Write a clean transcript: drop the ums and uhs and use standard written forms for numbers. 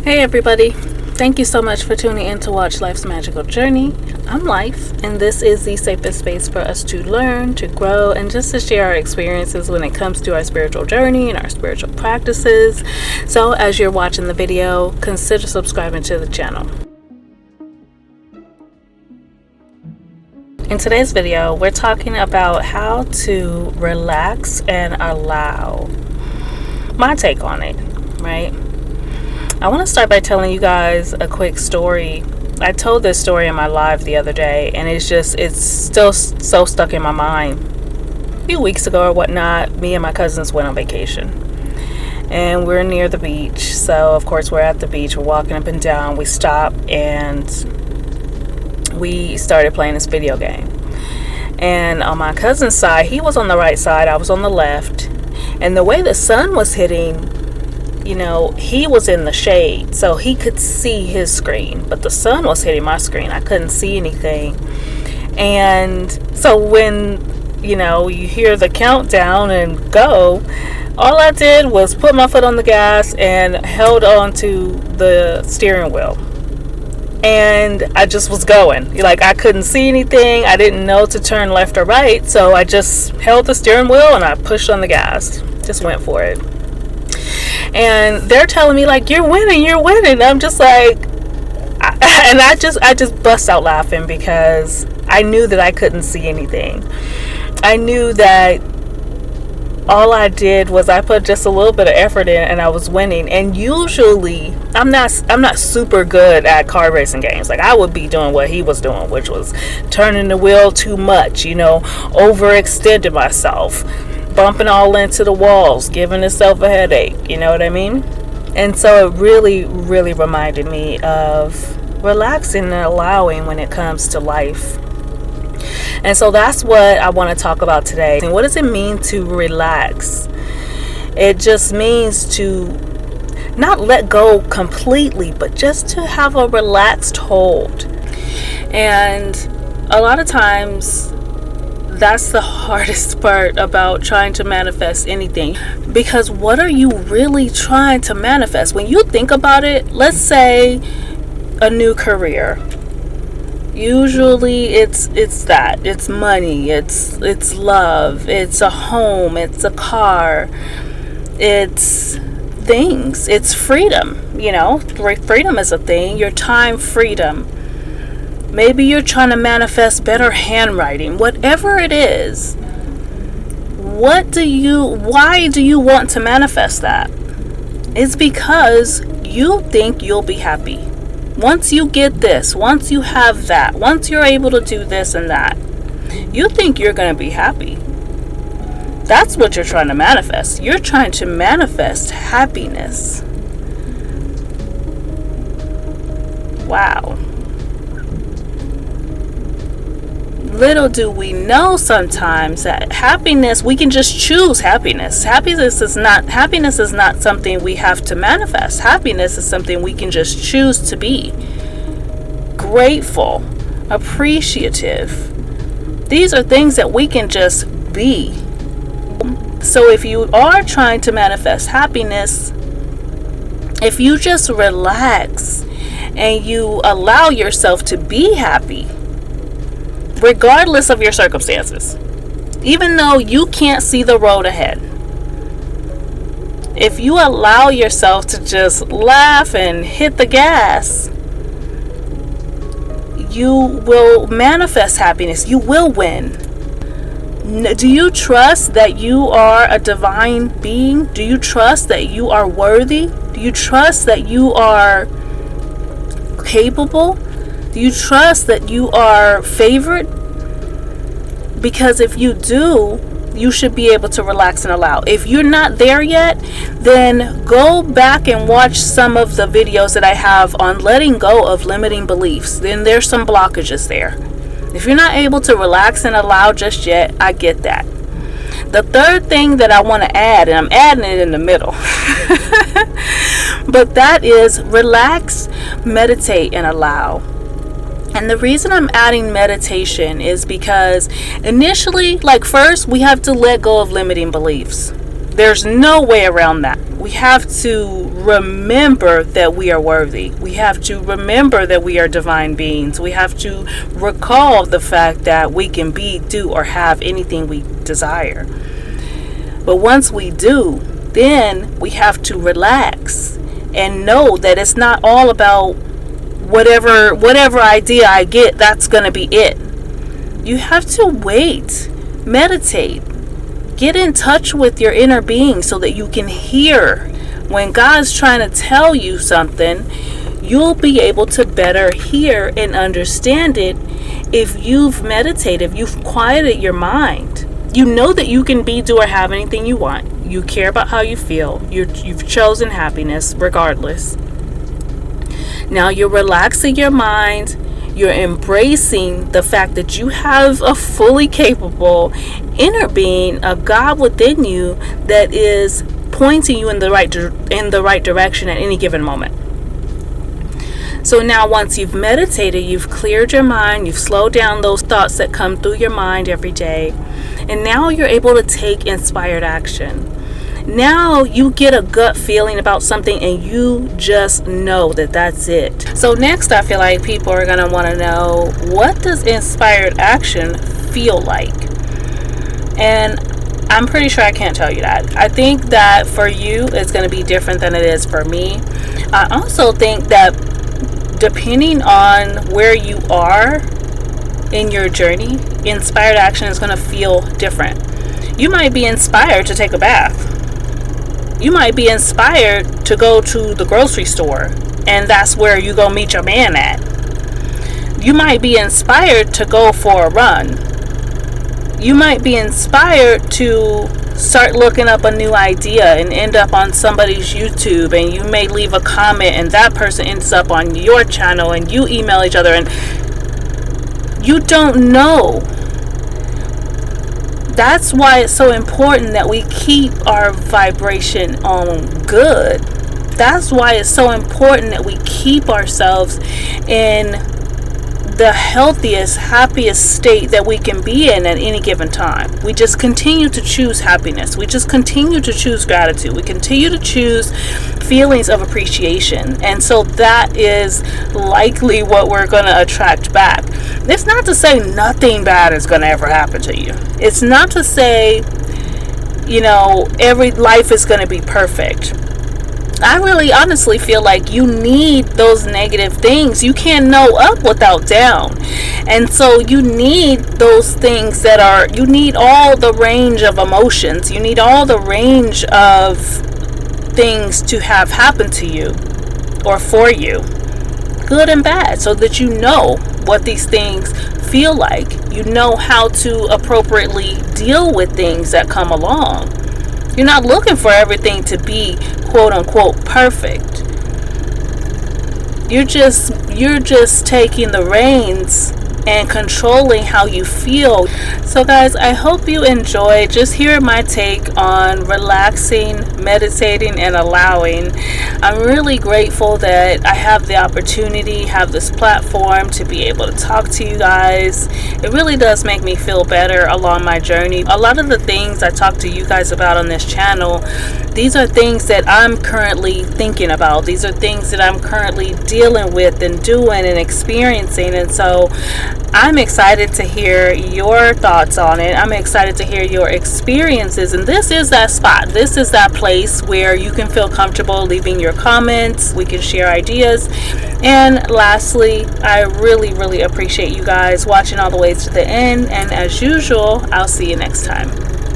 Hey everybody, thank you so much for tuning in to watch Life's Magical Journey. I'm Life, and this is the safest space for us to learn, to grow, and just to share our experiences when it comes to our spiritual journey and our spiritual practices. So as you're watching the video, consider subscribing to the channel. In today's video, we're talking about how to relax and allow. My take on it, right? I want to start by telling you guys a quick story. I told this story in my live the other day, and it's still so stuck in my mind. A few weeks ago or whatnot, me and my cousins went on vacation, and we're near the beach. So of course we're at the beach, we're walking up and down, we stopped and we started playing this video game. And on my cousin's side, he was on the right side, I was on the left, and the way the sun was hitting, he was in the shade, so he could see his screen, but the sun was hitting my screen. I couldn't see anything. And so when, you hear the countdown and go, all I did was put my foot on the gas and held on to the steering wheel. And I just was going. Like, I couldn't see anything. I didn't know to turn left or right, so I just held the steering wheel and I pushed on the gas. Just went for it. And they're telling me, like, you're winning. I'm just like, I just bust out laughing because I knew that I couldn't see anything. I knew that all I did was I put just a little bit of effort in and I was winning. And usually I'm not super good at car racing games. Like, I would be doing what he was doing, which was turning the wheel too much, overextending myself, bumping all into the walls, giving itself a headache, you know what I mean? And so it really, really reminded me of relaxing and allowing when it comes to life. And so that's what I want to talk about today. And what does it mean to relax? It just means to not let go completely, but just to have a relaxed hold. And a lot of times, that's the hardest part about trying to manifest anything, because what are you really trying to manifest? When you think about it, let's say a new career. Usually it's money, it's love, it's a home, it's a car, it's things, it's freedom. Freedom is a thing. Your time freedom. Maybe you're trying to manifest better handwriting. Whatever it is, why do you want to manifest that? It's because you think you'll be happy. Once you get this, once you have that, once you're able to do this and that, you think you're going to be happy. That's what you're trying to manifest. You're trying to manifest happiness. Wow. Little do we know sometimes that happiness, we can just choose happiness. Happiness is not something we have to manifest. Happiness is something we can just choose to be. Grateful, appreciative. These are things that we can just be. So if you are trying to manifest happiness, if you just relax and you allow yourself to be happy, regardless of your circumstances, even though you can't see the road ahead, if you allow yourself to just laugh and hit the gas, you will manifest happiness. You will win. Do you trust that you are a divine being? Do you trust that you are worthy? Do you trust that you are capable? Do you trust that you are favored? Because if you do, you should be able to relax and allow. If you're not there yet, then go back and watch some of the videos that I have on letting go of limiting beliefs. Then there's some blockages there. If you're not able to relax and allow just yet, I get that. The third thing that I want to add, and I'm adding it in the middle, but that is relax, meditate, and allow. And the reason I'm adding meditation is because initially, first, we have to let go of limiting beliefs. There's no way around that. We have to remember that we are worthy. We have to remember that we are divine beings. We have to recall the fact that we can be, do, or have anything we desire. But once we do, then we have to relax and know that it's not all about whatever idea I get, that's going to be it. You have to wait, meditate, get in touch with your inner being so that you can hear when God's trying to tell you something. You'll be able to better hear and understand it if you've meditated, if you've quieted your mind. You know that you can be, do, or have anything you want. You care about how you feel. You've chosen happiness regardless. Now you're relaxing your mind. You're embracing the fact that you have a fully capable inner being, a God within you that is pointing you in the right direction at any given moment. So now once you've meditated, you've cleared your mind, you've slowed down those thoughts that come through your mind every day, and now you're able to take inspired action. Now you get a gut feeling about something and you just know that that's it. So next, I feel like people are going to want to know, what does inspired action feel like? And I'm pretty sure I can't tell you that. I think that for you, it's going to be different than it is for me. I also think that depending on where you are in your journey, inspired action is going to feel different. You might be inspired to take a bath. You might be inspired to go to the grocery store, and that's where you go meet your man at. You might be inspired to go for a run. You might be inspired to start looking up a new idea and end up on somebody's YouTube, and you may leave a comment and that person ends up on your channel, and you email each other, and you don't know. That's why it's so important that we keep our vibration on good. That's why it's so important that we keep ourselves in the healthiest, happiest state that we can be in at any given time. We just continue to choose happiness. We just continue to choose gratitude. We continue to choose feelings of appreciation. And so that is likely what we're going to attract back. It's not to say nothing bad is going to ever happen to you. It's not to say, every life is going to be perfect. I really honestly feel like you need those negative things. You can't know up without down. And so you need those things you need all the range of emotions. You need all the range of things to have happen to you or for you, good and bad, so that you know what these things feel like. You know how to appropriately deal with things that come along. You're not looking for everything to be quote unquote perfect. You're just taking the reins and controlling how you feel. So guys, I hope you enjoyed just hearing my take on relaxing, meditating, and allowing. I'm really grateful that I have the opportunity, have this platform to be able to talk to you guys. It really does make me feel better along my journey. A lot of the things I talk to you guys about on this channel, these are things that I'm currently thinking about. These are things that I'm currently dealing with and doing and experiencing. And so I'm excited to hear your thoughts on it. I'm excited to hear your experiences. And this is that spot. This is that place where you can feel comfortable leaving your comments. We can share ideas. And lastly, I really, really appreciate you guys watching all the way to the end. And as usual, I'll see you next time.